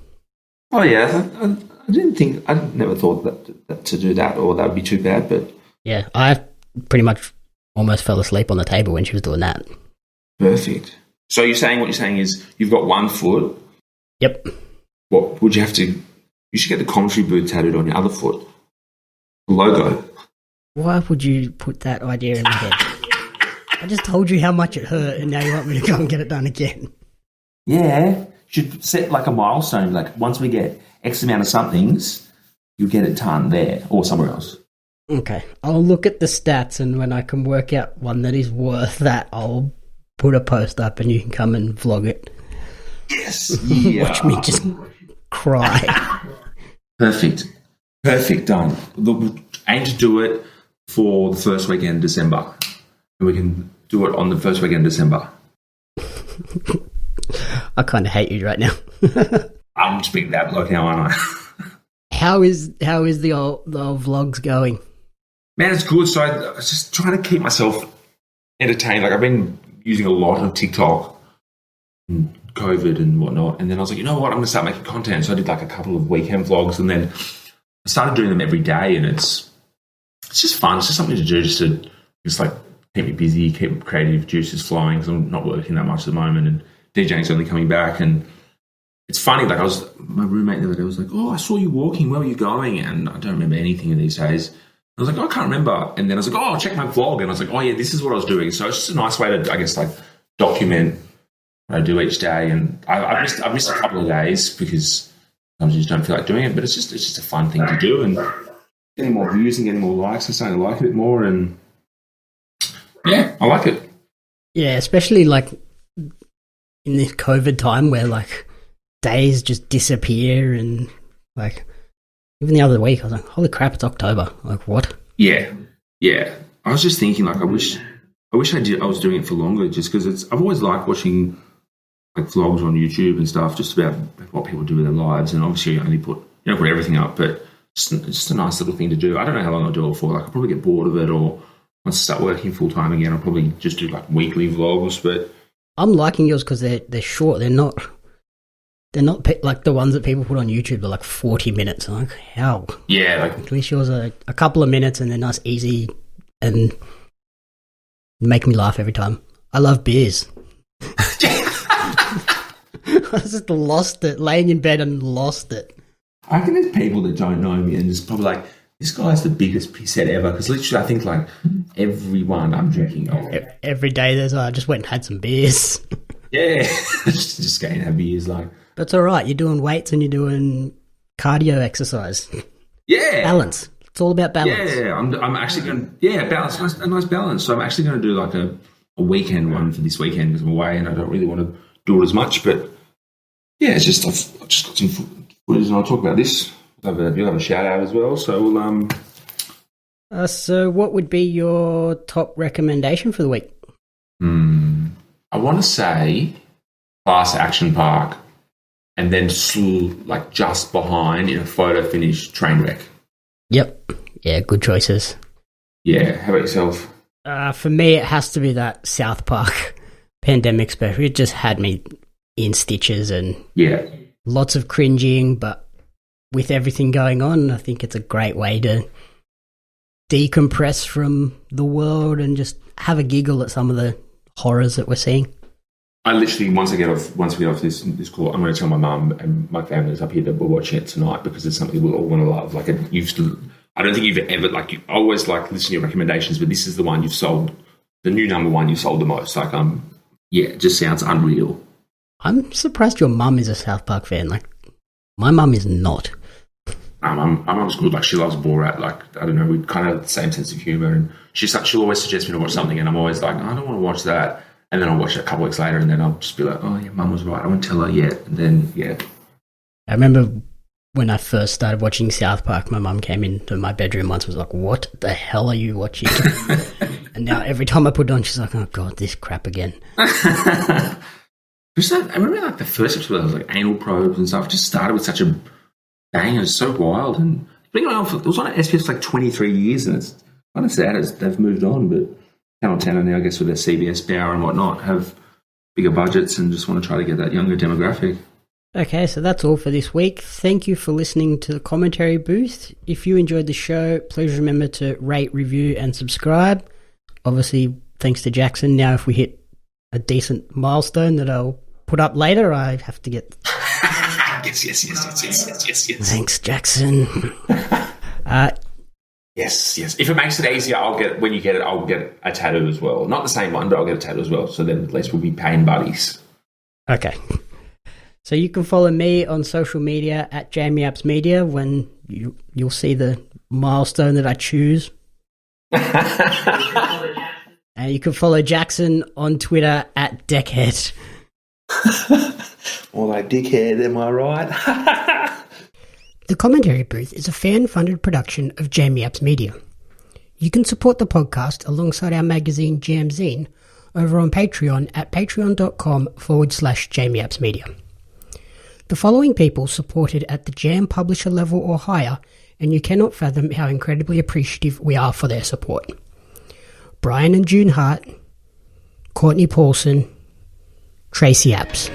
Oh yeah, I never thought that to do that or that would be too bad, but yeah, I pretty much almost fell asleep on the table when she was doing that. Perfect. So what you're saying is you've got one foot. Yep. what would you have to? You should get the commentary booth tattooed on your other foot. The logo. Why would you put that idea in my head? I just told you how much it hurt, and now you want me to go and get it done again. Yeah, should set like a milestone. Like once we get X amount of somethings, you get it done there or somewhere else. Okay, I'll look at the stats, and when I can work out one that is worth that, I'll put a post up, and you can come and vlog it. Yes, yeah. Watch me just cry. Perfect, done. Look, aim to do it for the first weekend of December, and we can do it on the first weekend of December. I kind of hate you right now. I'm just being that bloke now, aren't I? How is the old vlogs going? Man, it's good. So I was just trying to keep myself entertained. Like I've been using a lot of TikTok and COVID and whatnot. And then I was like, you know what? I'm going to start making content. So I did like a couple of weekend vlogs, and then I started doing them every day. And it's just fun. It's just something to do, just like keep me busy, keep creative juices flowing. Because I'm not working that much at the moment, and DJing's only coming back. And it's funny. Like my roommate the other day was like, "Oh, I saw you walking. Where were you going?" And I don't remember anything in these days. I was like, oh, I can't remember. And then I was like, oh, I'll check my vlog. And I was like, oh, yeah, this is what I was doing. So it's just a nice way to, I guess, like document what I do each day. And I've missed a couple of days because sometimes you just don't feel like doing it. But it's just a fun thing to do. And getting more views and getting more likes, I'm starting to like it a bit more. And yeah, I like it. Yeah, especially like in this COVID time where like days just disappear, and like even the other week I was like, holy crap, it's October. Like what? Yeah. I was just thinking like I wish I was doing it for longer, just because I've always liked watching like vlogs on YouTube and stuff, just about what people do with their lives. And obviously you don't put everything up, but it's just a nice little thing to do. I don't know how long I'll do it for. Like I'll probably get bored of it, or once I start working full time again, I'll probably just do like weekly vlogs. But I'm liking yours because they're short. They're not like the ones that people put on YouTube. They're like 40 minutes. I'm like, how? Yeah, like at least yours are a couple of minutes, and they're nice, easy, and make me laugh every time. I love beers. I just lost it, laying in bed and lost it. I reckon there's people that don't know me and just probably like, this guy's the biggest pisshead ever. Because literally, I think like everyone I'm drinking. Every day there's, I just went and had some beers. Yeah, just going to have beers. Like, that's all right. You're doing weights and you're doing cardio exercise. Yeah, balance. It's all about balance. Yeah, I'm actually going. Yeah, balance. A nice balance. So I'm actually going to do like a weekend one for this weekend because I'm away and I don't really want to do it as much. But yeah, it's just I've just got some footage and I'll talk about this. You'll have a shout out as well. So we'll So what would be your top recommendation for the week? I want to say Class Action Park, and then like just behind in a photo finish Trainwreck. Yep. Yeah, good choices. Yeah. How about yourself? For me, it has to be that South Park pandemic special. It just had me in stitches and lots of cringing, but with everything going on, I think it's a great way to decompress from the world and just have a giggle at some of the horrors that we're seeing. I literally, once we get off this call, I'm going to tell my mum and my family's up here that we're watching it tonight because it's something we'll all want to love. Like I don't think you've ever, like, you always like listen to your recommendations, but this is the one you've sold, the new number one you've sold the most. Like, it just sounds unreal. I'm surprised your mum is a South Park fan. Like, my mum is not. My mum's good. Like, she loves Borat. Like, I don't know, we kind of have the same sense of humour, and she'll always suggest me to watch something, and I'm always like, I don't want to watch that. And then I'll watch it a couple of weeks later, and then I'll just be like, oh, yeah, Mum was right. I won't tell her yet. And then, yeah. I remember when I first started watching South Park, my mum came into my bedroom once and was like, what the hell are you watching? And now every time I put it on, she's like, oh, God, this crap again. I remember like the first episode, there was like anal probes and stuff. It just started with such a bang. It was so wild. And it was on SBS for like 23 years, and it's kind of sad as they've moved on, but Channel 10 now, I guess, with their CBS power and whatnot, have bigger budgets and just want to try to get that younger demographic. Okay, so that's all for this week. Thank you for listening to the commentary booth. If you enjoyed the show, please remember to rate, review, and subscribe. Obviously, thanks to Jaxon. Now, if we hit a decent milestone that I'll put up later, I have to get Yes. Thanks, Jackson. Yes. If it makes it easier, when you get it, I'll get a tattoo as well. Not the same one, but I'll get a tattoo as well. So then at least we'll be pain buddies. Okay. So you can follow me on social media at JamieAppsMedia when you'll see the milestone that I choose. And you can follow Jackson on Twitter at Deckhead. More like dickhead, am I right? The Commentary Booth is a fan-funded production of Jamie Apps Media. You can support the podcast alongside our magazine Jamzine over on Patreon at patreon.com/Jamie Apps Media. The following people supported at the Jam publisher level or higher, and you cannot fathom how incredibly appreciative we are for their support. Brian and June Hart, Courtney Paulson, Tracy Apps.